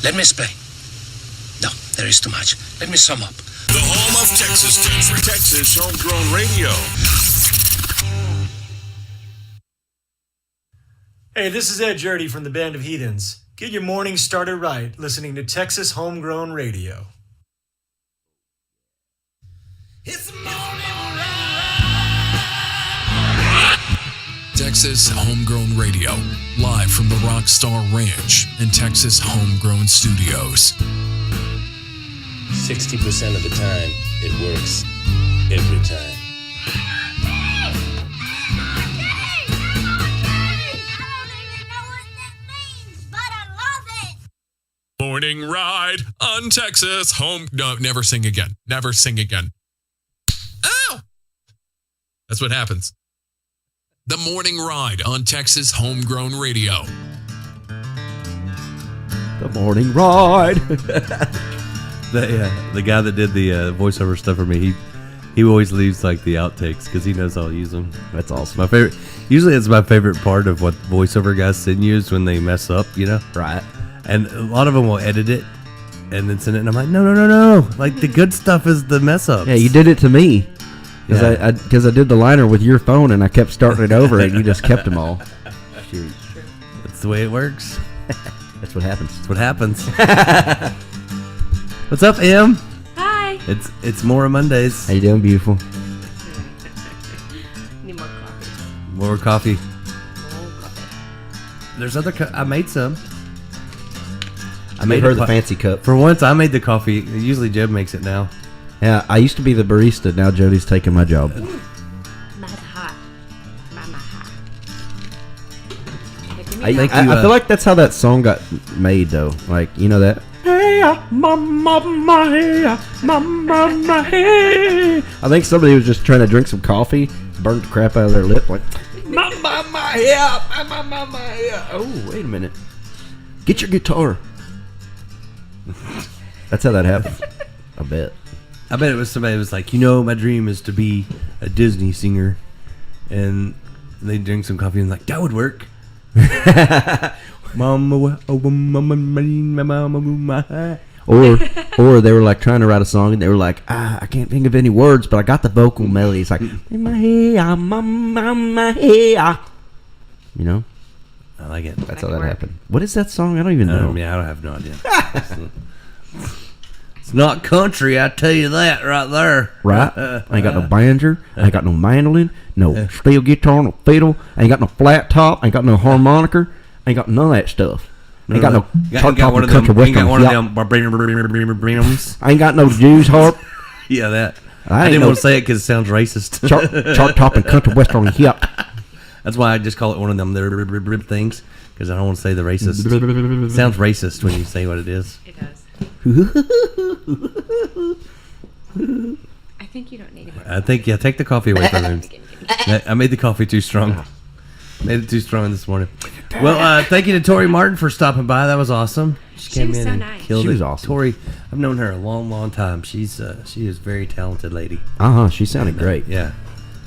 Let me explain. No, there is too much. Let me sum up. The home of Texas country. Texas homegrown radio. Hey, this is Ed Jurdy from the Band of Heathens. Get your morning started right, listening to Texas Homegrown Radio. It's the morning ride. Texas Homegrown Radio, live from the Rockstar Ranch and Texas Homegrown Studios. 60% of the time, it works every time. Morning ride on Texas home. No, never sing again. Never sing again. Ow! That's what happens. The morning ride on Texas Homegrown Radio. The morning ride. The guy that did the voiceover stuff for me, he always leaves like the outtakes because he knows I'll use them. That's awesome. My favorite. Usually, it's my favorite part of what voiceover guys send you is when they mess up. You know, Right. and a lot of them will edit it and then send it, and I'm like, no. Like the good stuff is the mess ups. Yeah, you did it to me. Yeah. Because I did the liner with your phone and I kept starting it over and you just kept them all. Shoot. That's the way it works. That's what happens. That's what happens. What's up, Em? Hi. It's more Mondays. How you doing, beautiful? Need more coffee. More coffee. There's other. I made some. I made her the fancy cup. For once, I made the coffee. Usually, Jeb makes it now. Yeah, I used to be the barista. Now Jody's taking my job. Mad hot. Mama hot. I feel like that's how that song got made, though. Like, you know that? Hey, mama, hey, mama, hey. I think somebody was just trying to drink some coffee, burned the crap out of their lip, like, mama, yeah, mama, yeah. Oh, wait a minute. Get your guitar. That's how that happened. I bet it was somebody who was like, my dream is to be a Disney singer, and they drink some coffee and like that would work. Or they were like trying to write a song and they were like, I can't think of any words, but I got the vocal melody. It's like, I like it. That's how that happened. What is that song? I don't even know. I don't have no idea. It's not country, I tell you that right there. Right? I ain't got no banjo. I ain't got no mandolin. No steel guitar, no fiddle. I ain't got no flat top. I ain't got no harmonica. I ain't got none of that stuff. I ain't got no chart topping country western. Ain't got one of them brings. I ain't got no Jews harp. Yeah, that. I didn't want to say it because it sounds racist. Chart topping country western hip. That's why I just call it one of them things because I don't want to say the racist. It sounds racist when you say what it is. It does. I think you don't need it. I think, take the coffee away from him. I made the coffee too strong. Made it too strong this morning. Well, thank you to Tori Martin for stopping by. That was awesome. She came was in so and nice. killed She it. was awesome. Tori, I've known her a long time. She is a very talented lady. She sounded great. Yeah,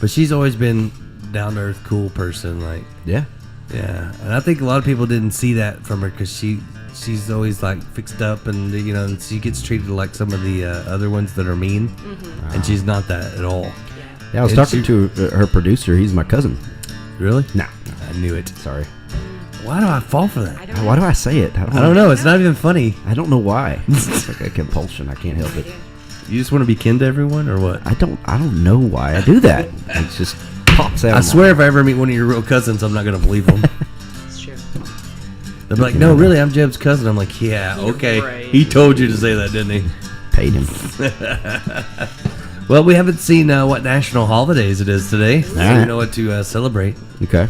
but she's always been down to earth, cool person. Like, Yeah. and I think a lot of people didn't see that from her because she's always like fixed up and and she gets treated like some of the other ones that are mean, and she's not that at all. Yeah, I was talking to her producer. He's my cousin. Really? No. I knew it. Sorry. Why do I fall for that? Why do I say it? I don't know. It's not even funny. I don't know why. It's like a compulsion. I can't help it. You just want to be kin to everyone, or what? I don't know why I do that. It just pops out. I swear, if I ever meet one of your real cousins, I'm not gonna believe them. It's true. They'll be like, "No, really, I'm Jeb's cousin." I'm like, "Yeah, okay." Right. He told you to say that, didn't he? Paid him. Well, we haven't seen what national holidays it is today, so right. we know what to celebrate. Okay.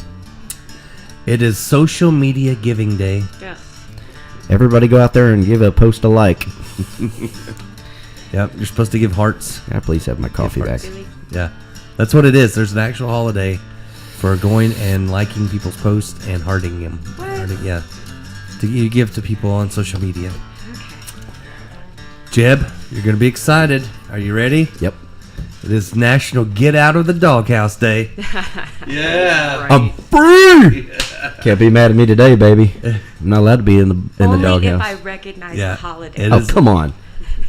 It is Social Media Giving Day. Yes. Everybody go out there and give a post a like. Yep, you're supposed to give hearts. Can I please have my coffee back? Really? Yeah, that's what it is. There's an actual holiday for going and liking people's posts and hearting them. Yeah, you give to people on social media. Jeb, you're going to be excited. Are you ready? Yep. It is National Get Out of the Doghouse Day. Yeah. I'm free! Can't be mad at me today, baby. I'm not allowed to be in the Only if doghouse. I recognize Yeah. the holiday. It Oh, is- come on.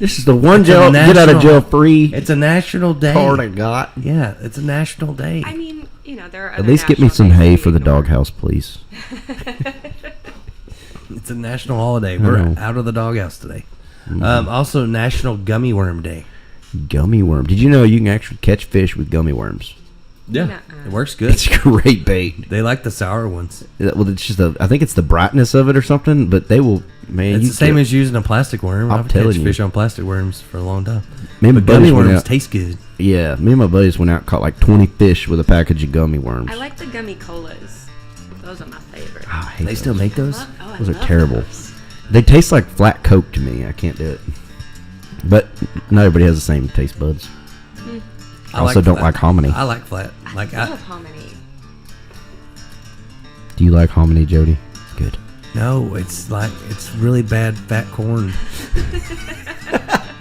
This is the one It's a get out of national- jail free It's a national day. card I got. Yeah, it's a national day. I mean, there are At other least get me national some days hay we for the ignore. doghouse, please. It's a national holiday. We're know. out of the doghouse today. Also, National Gummy Worm Day. Gummy worm. Did you know you can actually catch fish with gummy worms? Yeah, Nuh-uh. it works good. It's great bait. They like the sour ones. Well, it's just I think it's the brightness of it or something, but they will, man. It's you the same get- as using a plastic worm. I'm I've telling catch you. fish on plastic worms for a long time. Me and my But gummy buddies went worms out. taste good. Yeah, me and my buddies went out and caught like 20 fish with a package of gummy worms. I like the gummy colas. Those are my favorite. Ah, I hate They those. still make those? I Those are love terrible. those. They taste like flat Coke to me. I can't do it. But not everybody has the same taste buds. I also don't flat. like hominy. I like flat. Like I love hominy. Do you like hominy, Jody? Good. no, it's really bad fat corn.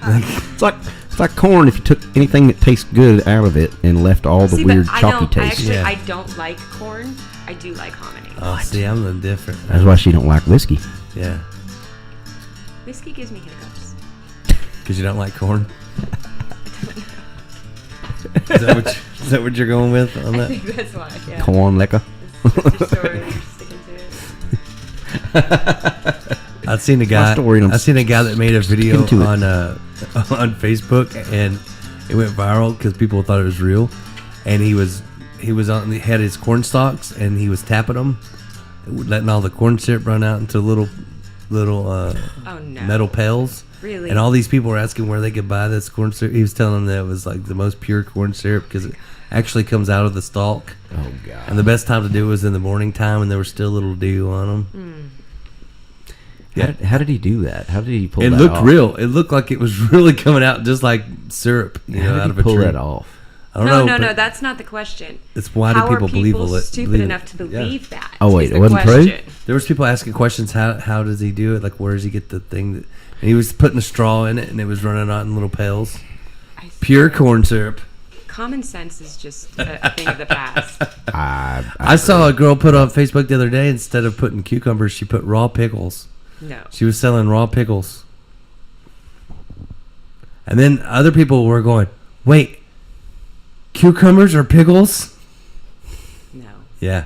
It's like corn if you took anything that tastes good out of it and left all the See, weird but chalky I taste. actually, Yeah. I don't like corn. I do like hominy. Oh, see, I'm the different. That's why she don't like whiskey. Yeah, Whiskey gives me hiccups. because you don't like corn. Is that what you're going with on I that? think that's why. Yeah. Corn liquor. Just sort of sticking to it. I've seen a guy. story, and I'm I've seen a guy that made a video sticking to it. on Facebook, and it went viral because people thought it was real. And he had his corn stalks, and he was tapping them, letting all the corn syrup run out into little Oh no. metal pails. Really? And all these people were asking where they could buy this corn syrup. He was telling them that it was like the most pure corn syrup because it actually comes out of the stalk. Oh god. And the best time to do it was in the morning time when there was still a little dew on them. How did he do that? How did he pull It that looked off? real. It looked like it was really coming out just like syrup, How out did of he a pull tree. that off? I don't No, know. no, but that's not the question. It's why do How people are believe people it? stupid believe it? enough to believe that? Oh, wait, is it the wasn't true? question. There was people asking questions. How does he do it? Like, where does he get the thing? And he was putting a straw in it, and it was running out in little pails. Pure corn syrup. Common sense is just a thing of the past. I saw a girl put on Facebook the other day, instead of putting cucumbers, she put raw pickles. No. She was selling raw pickles. And then other people were going, wait, cucumbers or pickles? No. Yeah,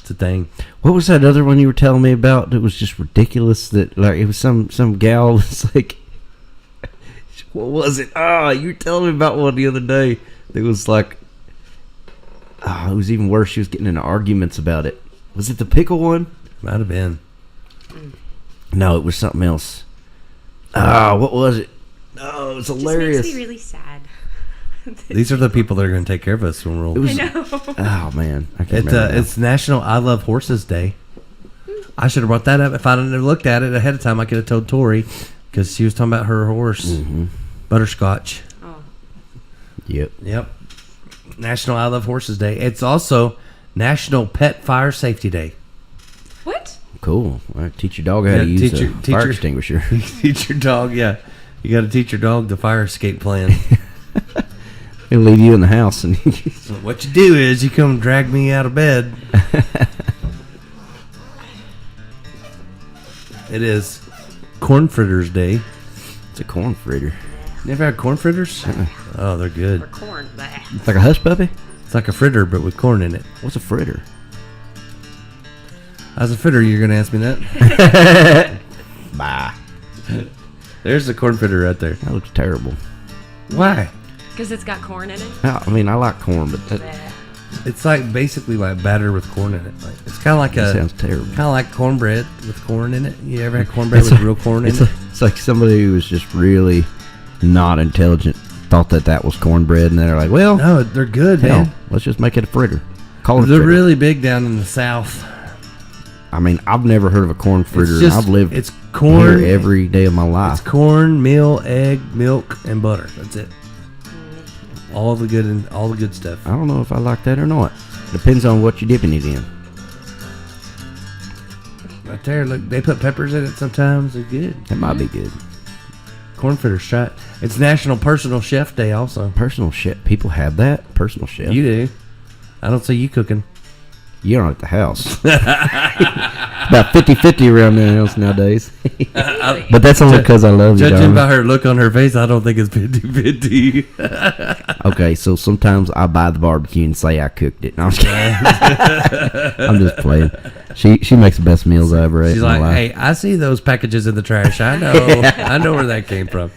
it's a thing. What was that other one you were telling me about that was just ridiculous? That like it was some gal was like, what was it? You were telling me about one the other day. It was like, it was even worse. She was getting into arguments about it. Was it the pickle one? Might have been. No, it was something else. What was it? Oh, it was hilarious. Just makes me really sad. These are the people that are going to take care of us when we're old. It was, I know. oh man, I can't remember. now. It's National I Love Horses Day. I should have brought that up. If I didn't have looked at it ahead of time, I could have told Tori because she was talking about her horse, Butterscotch. Oh. Yep. Yep. National I Love Horses Day. It's also National Pet Fire Safety Day. What? Cool. All right, teach your dog how to use teach a your- teach fire your- extinguisher. Teach your dog, yeah. You got to teach your dog the fire escape plan. He'll leave you in the house, and So what you do is you come drag me out of bed. It is Corn Fritters Day. it's a corn fritter. Never had corn fritters? Oh, they're Or good. corn. Bleh. It's like a hush puppy. It's like a fritter, but with corn in it. What's a fritter? As a fritter, you're going to ask me that? Bah. There's the corn fritter right there. That looks terrible. Why? Because it's got corn in it? I mean, I like corn, but that Bleh. It's like basically like batter with corn in it. Like it's kind of like sounds terrible. Kind of like cornbread with corn in it. You ever had cornbread with real corn in It's, it? it's like somebody who was just really not intelligent thought that was cornbread, and they're like, well, No, they're good, hell, man. let's just make it a fritter. Call it a They're fritter. really big down in the South. I mean, I've never heard of a corn fritter. It's just, I've lived it's corn here every day of my life. It's corn, meal, egg, milk, and butter. That's it. All the good stuff. I don't know if I like that or not. Depends on what you're dipping it in. Right there, look, they put peppers in it sometimes. They're good. That might be good. Corn fritters, try it. It's National Personal Chef Day also. Personal chef. People have that. Personal chef. You do. I don't see you cooking. You're not at the house. About 50-50 around the house nowadays. But that's only because I love you, Judging darling. by her look on her face, I don't think it's 50-50. Okay, so sometimes I buy the barbecue and say I cooked it. No, I'm just kidding. I'm just playing. She makes the best meals I ever ate She's in my like, life. hey, I see those packages in the trash. I know. I know where that came from.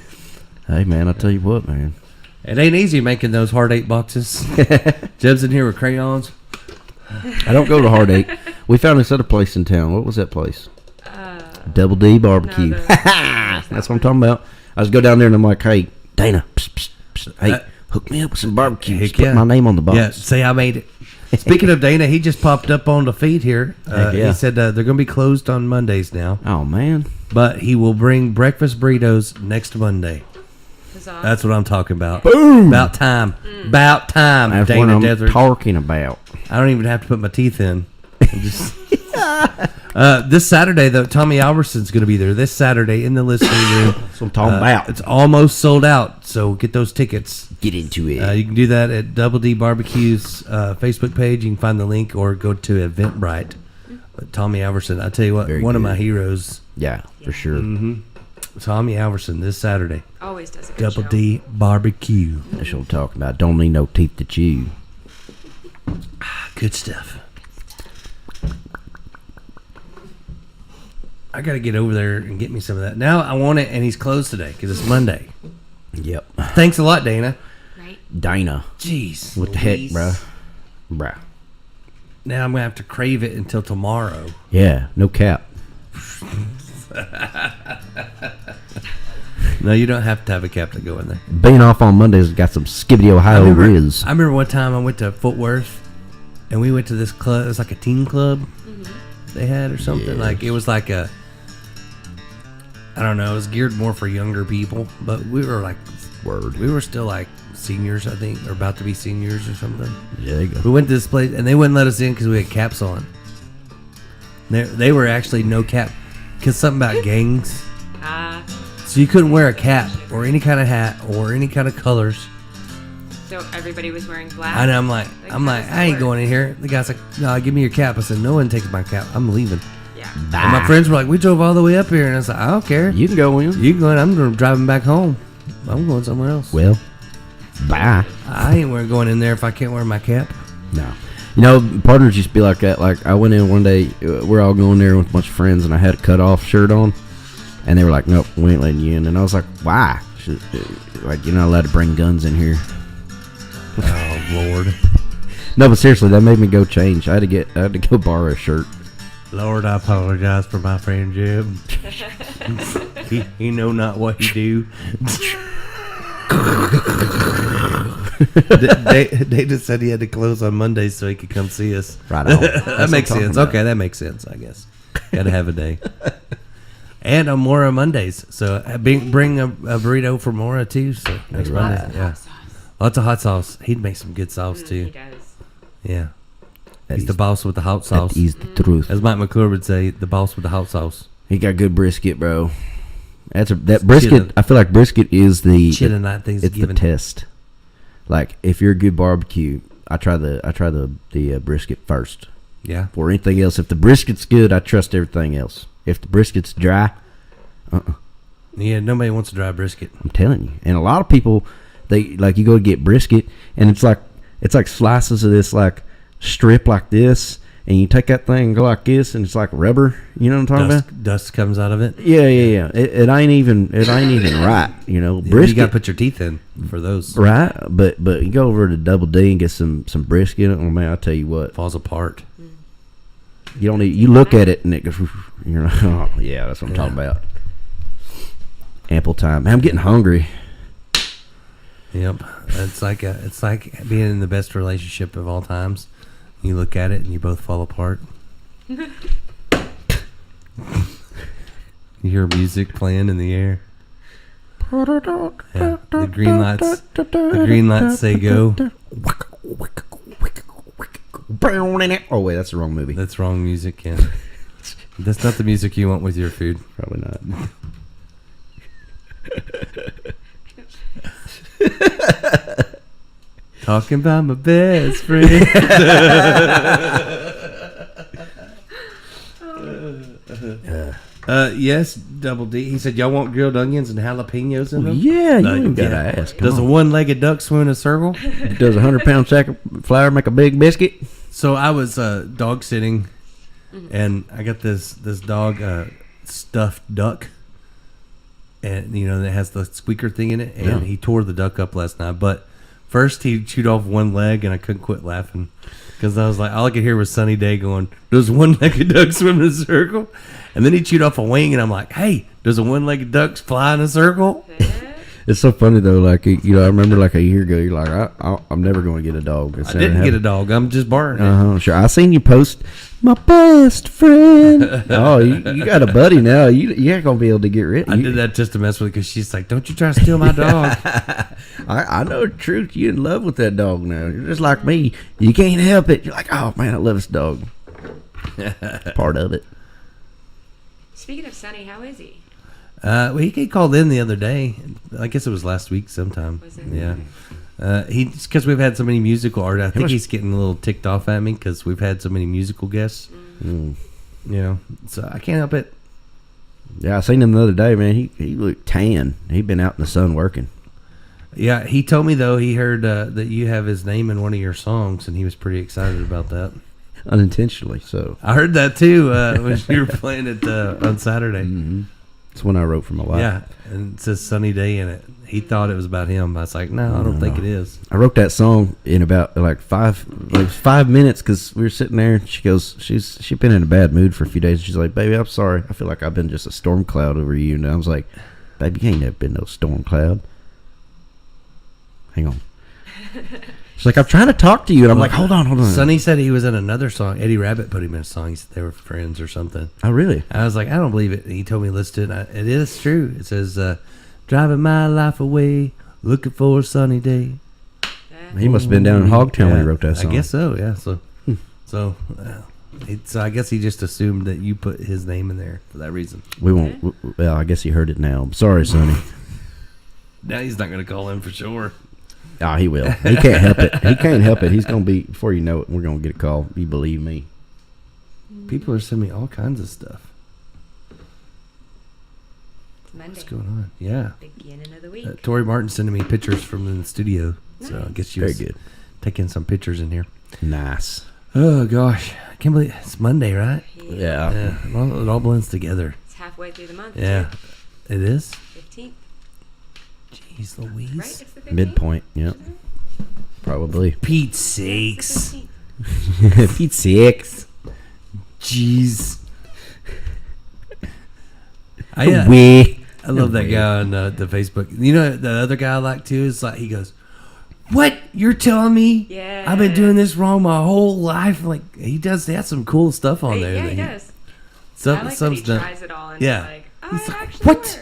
Hey, man, I'll tell you what, man. It ain't easy making those Hard 8 boxes. Jeb's in here with crayons. I don't go to Hard 8. We found this other place in town. What was that place? Double D Barbecue. No, That's what I'm talking about. I just go down there and I'm like, hey, Dana, hey, hook me up with some barbecue. Heck Just put yeah. my name on the box. Yeah, say I made it. Speaking of Dana, he just popped up on the feed here. Heck yeah. He said they're going to be closed on Mondays now, Oh, man. but he will bring breakfast burritos next Monday. Huzzah. That's what I'm talking about. Boom. About time. About time, That's what Dana I'm Desert. talking about. I don't even have to put my teeth in. I'm just- this Saturday, though, Tommy Alberson's going to be there. This Saturday in the listening room. That's what I'm talking about. It's almost sold out, so get those tickets. Get into it. You can do that at Double D Barbecue's Facebook page. You can find the link or go to Eventbrite. But Tommy Alverson, I tell you what, Very one of good. my heroes, Yeah, for sure. Tommy Alverson, this Saturday. Always does a good Double show. D Barbecue. That's what I'm talking about. Don't need no teeth to chew. Good stuff. I got to get over there and get me some of that. Now I want it, and he's closed today because it's Monday. Yep. Thanks a lot, Dana. Right? Dana. Jeez. What the heck, Louise. bruh? Now I'm going to have to crave it until tomorrow. Yeah, no cap. No, you don't have to have a cap to go in there. Being off on Mondays got some Skibbity Ohio Riz. I remember one time I went to Fort Worth, and we went to this club. It was like a teen club they had or something. Like it was like a, I don't know. It was geared more for younger people, but we were like, we were still like seniors, I think, or about to be seniors or something. Yeah, there you go. We went to this place, and they wouldn't let us in because we had caps on. They were actually no cap, because something about gangs. So you couldn't wear a cap or any kind of hat or any kind of colors. So everybody was wearing black. And I'm like, how does that I ain't work? going in here. The guy's like, no, give me your cap. I said, no one takes my cap. I'm leaving. Yeah. And my friends were like, we drove all the way up here, and I was like, I don't care. You can go in. You going? I'm driving back home. I'm going somewhere else. Well, bye. I ain't going in there if I can't wear my cap. No. You know, partners used to be like that. Like, I went in one day, we're all going there with a bunch of friends, and I had a cut-off shirt on, and they were like, nope, we ain't letting you in. And I was like, why? Like, you're not allowed to bring guns in here. Oh, Lord. No, but seriously, that made me go change. I had to go borrow a shirt. Lord, I apologize for my friend Jeb. he know not what he do. They just said he had to close on Mondays so he could come see us. Right on. That makes sense. Okay, that makes sense, I guess. Gotta have a day. And I'm Mora Mondays, so bring a burrito for Mora too. So next Right. Monday, yeah, lots of hot sauce. He'd make some good sauce He too. does. Yeah, That he's is- the boss with the hot sauce. That is the truth. As Mike McClure would say, the boss with the hot sauce. He got good brisket, bro. That brisket. Chillin'. I feel like brisket is the Chillin' night it's Thanksgiving. the test. Like, if you're a good barbecue, I try the brisket first. Yeah, For anything else, if the brisket's good, I trust everything else. If the brisket's dry, yeah. Nobody wants a dry brisket. I'm telling you. And a lot of people, they like, you go to get brisket, and it's like slices of this like strip like this, and you take that thing and go like this, and it's like rubber. You know what I'm talking about? Dust comes out of it. Yeah. It ain't even right. You know, You brisket. got to put your teeth in for those. Right, but you go over to Double D and get some brisket. Oh man, I tell you what, Falls apart. you don't need. You look at it and it goes. You're like, oh yeah, that's what I'm talking about. Ample time. Man, I'm getting hungry. Yep. It's like being in the best relationship of all times. You look at it and you both fall apart. You hear music playing in the air. Yeah. The green lights say go. Oh wait, that's the wrong movie. That's wrong music, yeah. That's not the music you want with your food. Probably not. Talking about my best friend. Yes, Double D. He said, y'all want grilled onions and jalapenos in them? Yeah, you ain't got to ask. Does a one-legged duck swim in a circle? Does a 100-pound sack of flour make a big biscuit? So I was dog sitting, and I got this dog stuffed duck, and it has the squeaker thing in it, and he tore the duck up last night. But first he chewed off one leg, and I couldn't quit laughing because I was like, all I could hear was Sunny Day going, "Does a one-legged duck swim in a circle?" And then he chewed off a wing, and I'm like, "Hey, does a one-legged duck fly in a circle?" It's so funny though. Like I remember like a year ago, you're like, I'm never going to get a dog. I didn't get a dog. I'm just borrowing it. Sure. I seen you post my best friend. Oh, you got a buddy now. You ain't gonna be able to get rid. I did that just to mess with her because she's like, "Don't you try to steal my dog." I know the truth. You in love with that dog now. You're just like me. You can't help it. You're like, oh man, I love this dog. Part of it. Speaking of Sonny, how is he? Well, he called in the other day. I guess it was last week sometime. Was it? Yeah. Because we've had so many musical artists. I think he's getting a little ticked off at me because we've had so many musical guests. So I can't help it. Yeah, I seen him the other day, man. He looked tan. He'd been out in the sun working. Yeah, he told me though he heard that you have his name in one of your songs, and he was pretty excited about that. Unintentionally, so. I heard that too when you were playing it on Saturday. Mm-hmm. It's one I wrote for my wife. Yeah, and it says Sunny Day in it. He thought it was about him. I was like, no, I don't think it is. I wrote that song in about like 5 minutes because we were sitting there. And she goes, she'd been in a bad mood for a few days. She's like, "Baby, I'm sorry. I feel like I've been just a storm cloud over you." And I was like, "Baby, you ain't never been no storm cloud. Hang on." She's like, "I'm trying to talk to you," and I'm like, "Hold on." Sonny said he was in another song. Eddie Rabbit put him in a song. He said they were friends or something. Oh, really? I was like, I don't believe it. He told me to listen to it. It is true. It says, "Driving my life away, looking for a sunny day." He must have been down in Hogtown when he wrote that song. I guess so. Yeah. So I guess he just assumed that you put his name in there for that reason. We won't. Well, I guess he heard it now. Sorry, Sonny. Now he's not going to call in for sure. Oh, he will. He can't help it. He can't help it. He's going to be, before you know it, we're going to get a call. You believe me. People are sending me all kinds of stuff. It's Monday. What's going on? Yeah. Beginning of the week. Tori Martin sending me pictures from the studio. So I guess she was good. Taking some pictures in here. Nice. Oh, gosh. I can't believe it's Monday, right? Yeah. It all blends together. It's halfway through the month. Yeah. It is? 15th. Jeez Louise. Right? It's the 15th? Midpoint. Yep. Probably. Pete's sakes. Pete's sakes. Jeez. I love that guy on the Facebook. You know, the other guy I like too is like, he goes, "What? You're telling me Yeah. I've been doing this wrong my whole life?" Like, he has some cool stuff on there. Yeah, he that does. Some, I like some's that he done. tries it all and Yeah. like, oh, He's it like, actually "What? works.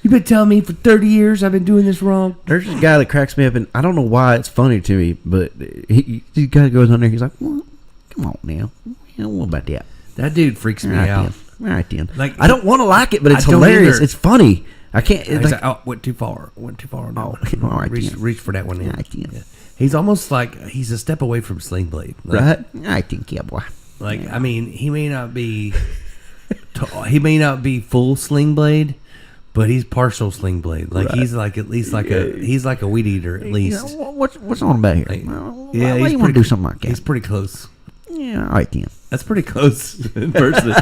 You've been telling me for 30 years I've been doing this wrong." There's this guy that cracks me up, and I don't know why it's funny to me, but he guy goes on there. He's like, "Well, come on now. What about that?" That dude freaks me out. All right, then. Like, I don't want to like it, but it's I don't hilarious. either. It's funny. I can't. He's It's like, "Oh, went too far. Went too far." No. Oh, all right, reach, then. reach for that one. All right, then. Yeah. He's almost like he's a step away from Sling Blade. Like, right? I think, yeah, boy. Like, I mean, he may not be full Sling Blade, but he's partial Sling Blade. Like, he's like at least like he's like a weed eater at least. You know, what's on about here? Like, Why you want to do something like that? He's pretty close. Yeah, all right, then. That's pretty close in person,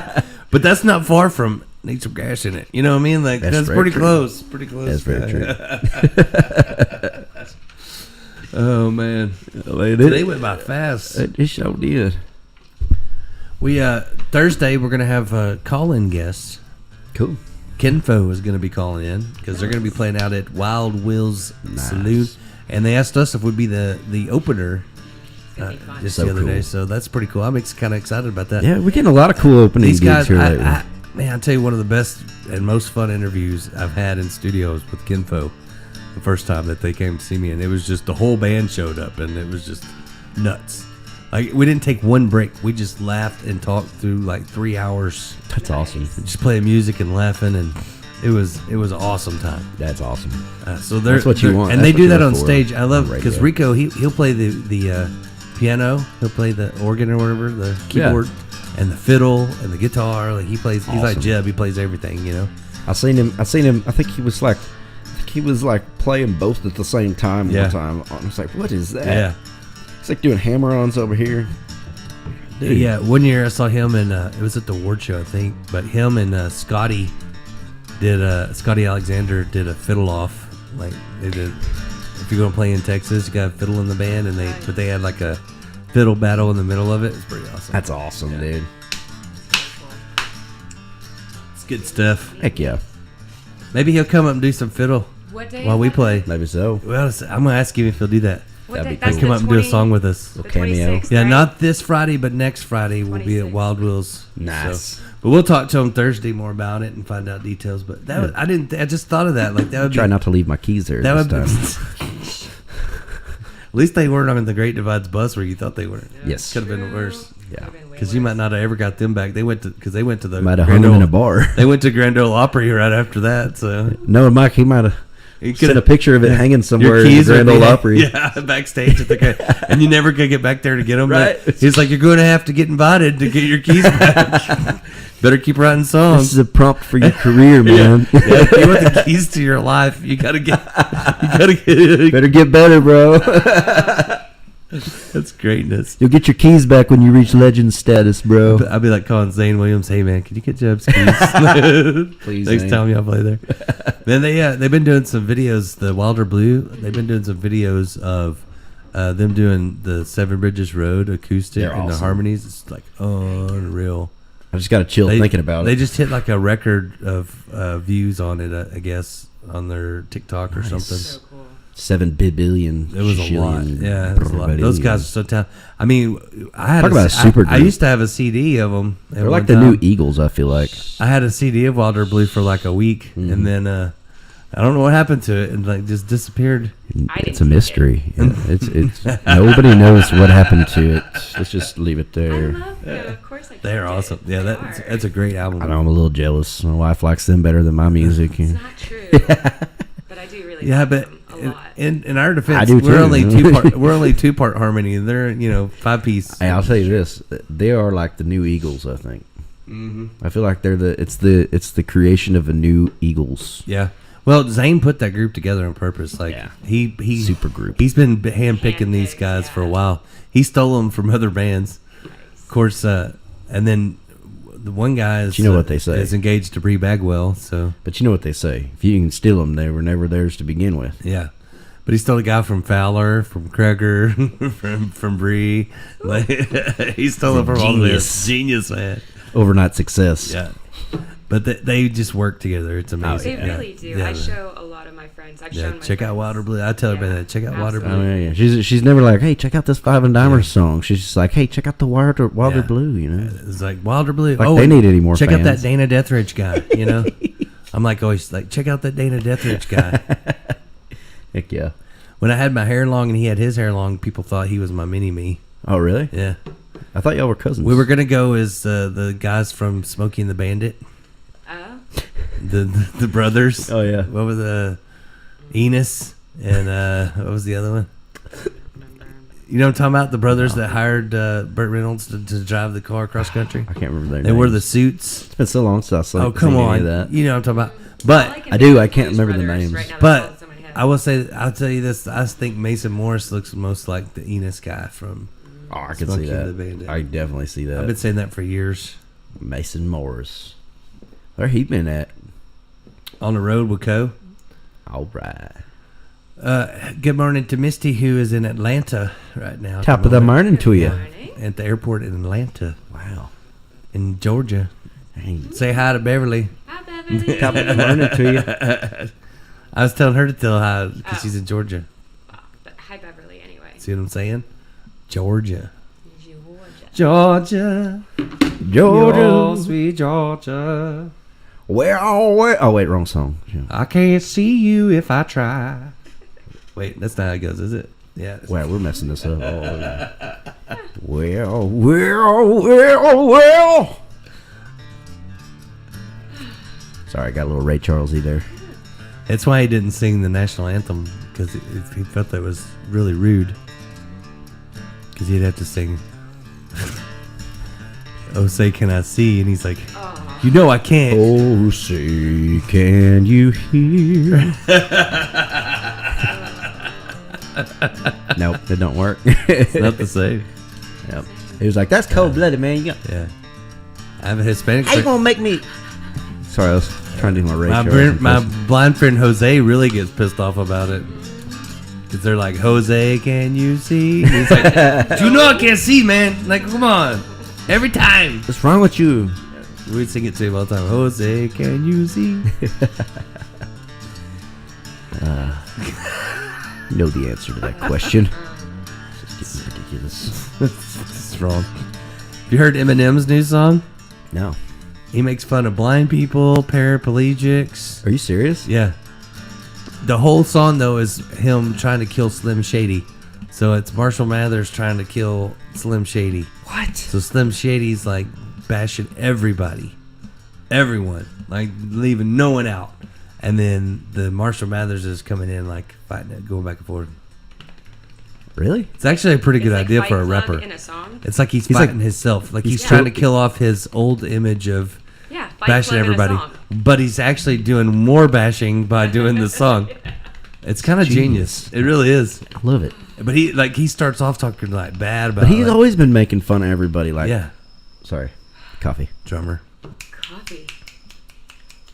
but that's not far from need some gas in it. You know what I mean? Like, That's that's very pretty true. close. Pretty close. That's very true. Oh man, They went by fast. It sure did. We Thursday we're gonna have call-in guests. Cool. Kenfo is gonna be calling in because they're gonna be playing out at Wild Will's Saloon, and they asked us if we'd be the opener It's gonna be fun. just So the other day. cool. So that's pretty cool. I'm kind of excited about that. Yeah, we're getting a lot of cool opening These guys, gigs here lately. man, I tell you, one of the best and most fun interviews I've had in studios with Kenfo. The first time that they came to see me, and it was just the whole band showed up, and it was just nuts. Like, we didn't take one break. We just laughed and talked through like 3 hours, That's awesome. just playing music and laughing, and it was an awesome time. That's awesome. So That's what you want. and That's they what do you that look on for stage. I love on because radio. Rico he'll play the piano, he'll play the organ or whatever, the keyboard, and the fiddle and the guitar. Like he plays, he's like Awesome. Jeb. He plays everything, you know. I seen him. I think he was like playing both at the same time Yeah. one time. I was like, what is that? Yeah. It's like doing hammer-ons over here. Dude. Yeah, one year I saw him and it was at the award show, I think. But him and Scotty Alexander did a fiddle off. Like they did. If you're gonna play in Texas, you got a fiddle in the band, and they had like a fiddle battle in the middle of it. It's pretty awesome. That's awesome, dude. It's good stuff. Heck yeah. Maybe he'll come up and do some fiddle What day? while is we that? play. Maybe so. Well, I'm gonna ask him if he'll do that. What That'd day? be That's cool. Come the up and do a 20 song with us. The Cameo. 26th, Yeah, right? not this Friday, but next Friday we'll be at 26th. Wild Wheels. Nice. So, but we'll talk to him Thursday more about it and find out details. But that was, I just thought of that. Like that would Try be not to leave my keys there that this would time. be. At least they weren't on the Great Divides bus where you thought they were. Yes. Could have been worse. Yeah. Because you might not have ever got them back. They went to the Might have hung him in a bar. They went to Grand Ole Opry right after that. So No, Mike, he might have you sent a picture of it hanging somewhere in the would Grand be- Ole Opry. Yeah, backstage at the Grand, and you never could get back there to get them. Right. He's like, you're going to have to get invited to get your keys back. Better keep writing songs. This is a prompt for your career, man. Yeah, if you want the keys to your life, you gotta get. Better get better, bro. That's greatness. You'll get your keys back when you reach legend status, bro. I'd be like calling Zane Williams, hey man, can you get Jeb's keys? Please, Next Zane. time y'all play there. Then they've been doing some videos. The Wilder Blue, they've been doing some videos of them doing the Seven Bridges Road acoustic They're and the awesome. harmonies. It's like unreal. I just got to chill thinking about They it. just hit like a record of views on it, I guess, on their TikTok or something. So cool. 7 billion. It was a lot. Yeah, it was a lot. Those guys are so talented. I mean, I had Talk about a super I group. used to have a CD of them. They're like the new Eagles, I feel like. I had a CD of Wilder Blue for like a week, and then I don't know what happened to it, and like just disappeared. I It's didn't a see mystery. Yeah, it's nobody knows what happened to it. Let's just leave it I there. love them. Of course, I They're loved it. awesome. Yeah, They that's a great album. I know I'm a little jealous. My wife likes them better than my music. It's not true. But I do really Yeah, love but them a lot. in our I defense, do we're too. only two-part harmony. They're 5-piece. Hey, I'll tell you this: they are like the new Eagles. I think. I feel like it's the creation of a new Eagles. Yeah. Well, Zane put that group together on purpose. Like Yeah. he Super group. He's been handpicking these guys for a while. He stole them from other bands, of course. And then the one guy is You know what they say. is engaged to Bree Bagwell. So But you know what they say: if you can steal them, they were never theirs to begin with. yeah. But he stole a guy from Fowler, from Kreger, from Bree. Like, he stole it from all of this. Genius, man. Overnight success. Yeah. But they just work together. It's amazing. They really do. Yeah. I show a lot of my friends. I've Yeah, shown my check out friends. Wilder Blue. I tell everybody Yeah, that. Check out Wilder absolutely. Blue. Oh, yeah. She's never like, hey, check out this Five and Dimer song. She's just like, hey, check out the Wilder Yeah. Blue. You know, It's like Wilder Blue. Like they need any more Check out that fans. Dana Deathridge guy. You know, I'm like always like, check out that Dana Deathridge guy. heck yeah. When I had my hair long and he had his hair long, people thought he was my mini me. Oh, really? Yeah, I thought y'all were cousins. we were gonna go as the guys from Smokey and the Bandit, Oh, the brothers. Oh, yeah. What was Enos and what was the other one? You know what I'm talking about? The brothers that hired Burt Reynolds to drive the car cross country. I can't remember their They names. wore the suits. It's been so long since I saw. Oh come seen on! Any of that. You know what I'm talking about. All But can I do, think I of can't Blues remember the Brothers names. right now. That's all But that's in my head. I will say, I'll tell you this. I think Mason Morris looks most like the Enos guy from. Oh, I can Smokey see and that. the Bandit. I definitely see that. I've been saying that for years. Mason Morris. Where he been at? On the road with Co. All right. Good morning to Misty, who is in Atlanta right now. Top of the morning to you. Morning. At the airport in Atlanta, Wow. in Georgia. Dang. Say hi to Beverly. Hi, Beverly. Top of the morning to you. I was telling her to tell hi because Oh. she's in Georgia. But hi, Beverly. Anyway. See what I'm saying? Georgia. Georgia. Georgia. Georgia. Oh, sweet Georgia. Where? Oh, wait, wrong song. Yeah. I can't see you if I try. Wait, that's not how it goes, is it? Yeah. Wow, we're messing this up. Oh, yeah. Well. Sorry, I got a little Ray Charlesy there. That's why he didn't sing the national anthem, because he felt that was really rude. Because he'd have to sing. "Oh, say can I see?" And he's like, "You know I can't." Oh, say, can you hear? Nope, it don't work. It's not the same. Yep. He was like, "That's cold blooded, man. You got, Yeah. I have a Hispanic how you friend. gonna make me?" Sorry, I was trying to do my radio. My blind friend Jose really gets pissed off about it. Because they're like, "Jose, can you see?" And he's like, "You know I can't see, man. Like, come on. Every time." What's wrong with you? We sing it to him all the time. "Jose, can you see?" You know the answer to that question. It's just getting ridiculous. It's wrong. You heard Eminem's new song? No. He makes fun of blind people, paraplegics. Are you serious? Yeah. The whole song, though, is him trying to kill Slim Shady. So it's Marshall Mathers trying to kill Slim Shady. What? So Slim Shady's like bashing everybody. Everyone. Like leaving no one out. And then the Marshall Mathers is coming in like fighting it, going back and forth. Really? It's actually a pretty good It's like idea Fight for a Club rapper. in a song. It's like he's He's fighting like- himself. Like he's he's trying to totally- kill off his old image of Yeah, Fight bashing Club in a everybody. song. But he's actually doing more bashing by doing the song. It's kind of genius. It really is. I love it. But he starts off talking like bad about But he's like, always been making fun of everybody. Like, yeah, sorry, coffee. drummer. Coffee.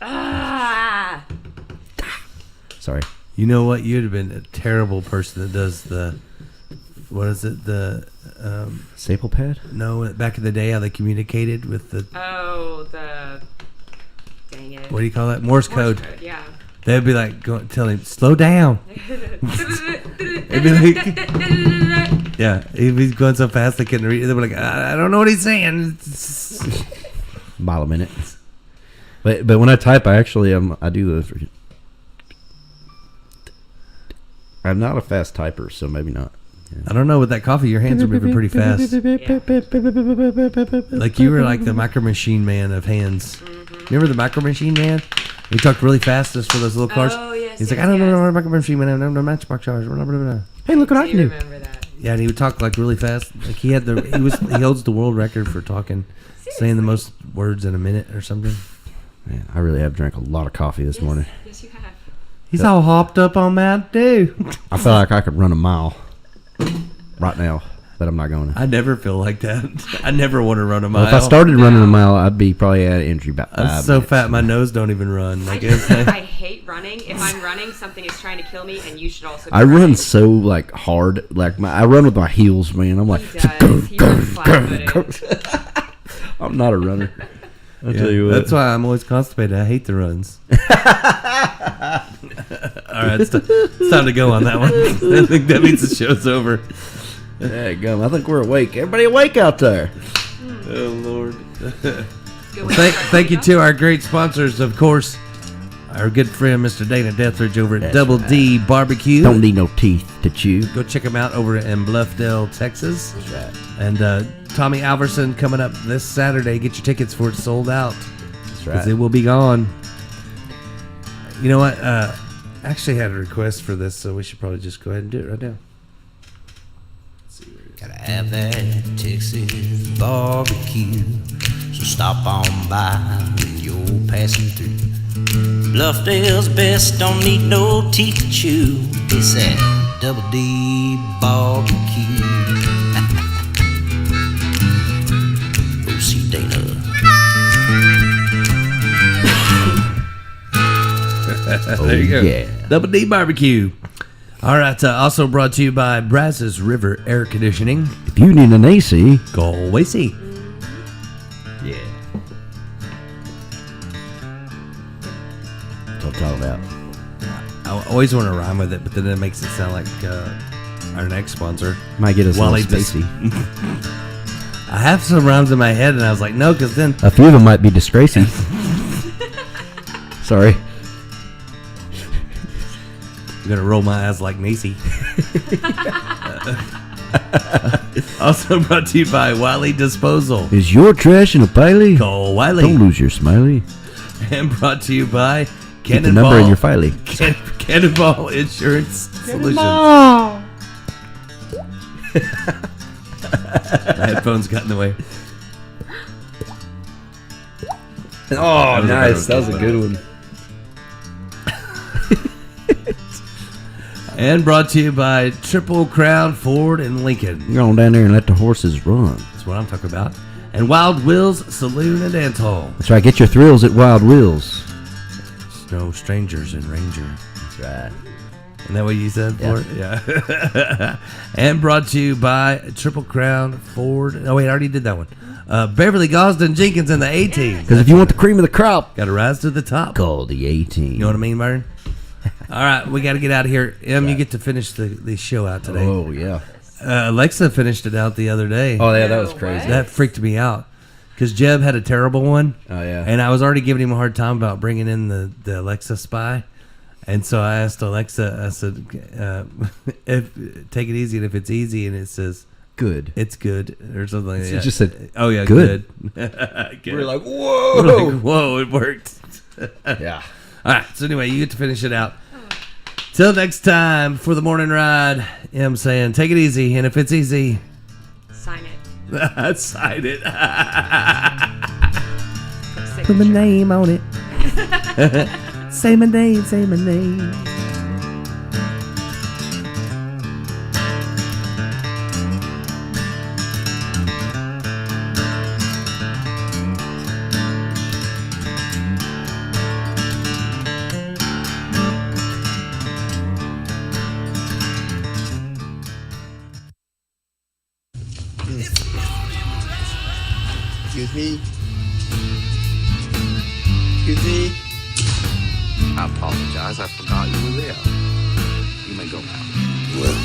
Ah! Sorry. You know what? You'd have been a terrible person that does the, what is it? The, Staple pad? no, back in the day how they communicated with the, Oh, the. Dang it. what do you call that? Morse Morse code. yeah. They'd be like, tell him, slow down. It'd be like, yeah, he'd be going so fast they couldn't read it. They'd be like, I don't know what he's saying. Mile a minute. But when I type, I actually I do those. I'm not a fast typer, so maybe not. I don't know, with that coffee, your hands are moving pretty fast. Like you were like the Micro Machine Man of hands. Remember the Micro Machine Man? He talked really fast just for those little cars. Oh, yes, He's like, yes, I don't know yes. what Micro Machine Man. I don't know Matchbox cars. Blah, blah, blah. Hey, look what I Do can you do. remember that? Yeah, and he would talk like really fast. Like he holds the world record for talking, saying the most words in a minute or something. Man, I really have drank a lot of coffee this morning. Yes, you have. He's all hopped up on Mountain Dew. I feel like I could run a mile right now, but I'm not going to. I never feel like that. I never want to run a mile. Well, if I started running a mile, I'd be probably at injury about 5 I'm so minutes. fat, my nose don't even run. Like I hate running. If I'm running, something is trying to kill me, and you should also. Be I run running. so like hard, like I run with my heels, man. I'm like, He does. He runs flat-footed. I'm not a runner. I'll Yeah, tell you what. that's why I'm always constipated. I hate the runs. All right, it's time to go on that one. I think that means the show's over. There you go. I think we're awake. Everybody awake out there. Oh, Lord. Good way Thank you to our great sponsors, of course. Our good friend, Mr. Dana Deathridge over at That's Double right. D Barbecue. Don't need no teeth to chew. Go check them out over in Bluffdale, Texas. That's right. And Tommy Alverson coming up this Saturday. Get your tickets for it sold out. That's Because right. it will be gone. You know what? I actually had a request for this, so we should probably just go ahead and do it right now. Gotta have that Texas barbecue. So stop on by when you're passing through. Bluffdale's best, don't need no teeth to chew. It's that Double D barbecue. Go see Dana. There you go. yeah. Double D Barbecue. All right. Also brought to you by Brazos River Air Conditioning. If you need an AC, Go Wacy. yeah. That's what I'm talking about. I always want to rhyme with it, but then it makes it sound like our next sponsor. Might get us a Wally little just- spacey. I have some rhymes in my head, and I was like, no, because then A few of them might be disgracey. Sorry. I'm going to roll my eyes like Macy. Also brought to you by Wiley Disposal. Is your trash in a piley? Go Wiley. Don't lose your smiley. And brought to you by Keep the number in your filey. Cannonball Insurance Solutions. My headphones got in the way. Oh, was a nice. better That was a good one. And brought to you by Triple Crown Ford and Lincoln. You're on down there and let the horses run. That's what I'm talking about. And Wild Will's Saloon and Dance Hall. That's right. Get your thrills at Wild Will's. No strangers in Ranger. That's right. Isn't that what you said for it? Yeah. And brought to you by Triple Crown Ford. Oh, wait, I already did that one. Beverly Gosden Jenkins and the A-Team. Because if you want the cream of the crop, got to rise to the top. call the A-Team. You know what I mean, Byron? All right, we got to get out of here. Em, you get to finish the show out today. Oh, yeah. Alexa finished it out the other day. Oh, yeah, that was crazy. That freaked me out. Because Jeb had a terrible one. Oh, yeah. And I was already giving him a hard time about bringing in the Alexa spy. And so I asked Alexa, I said, take it easy. And if it's easy and it says, good. It's good or something like that. It just said, oh, yeah, good. Good. We're like, whoa. We're like, whoa, it worked. Yeah. All right. So anyway, you get to finish it out. Till next time for the morning ride, I'm saying, take it easy. And if it's easy, Sign it. sign it. Put my name on it. Say my name, say my name. Excuse me? Excuse me? I apologize. I forgot you were there. You may go now. Well,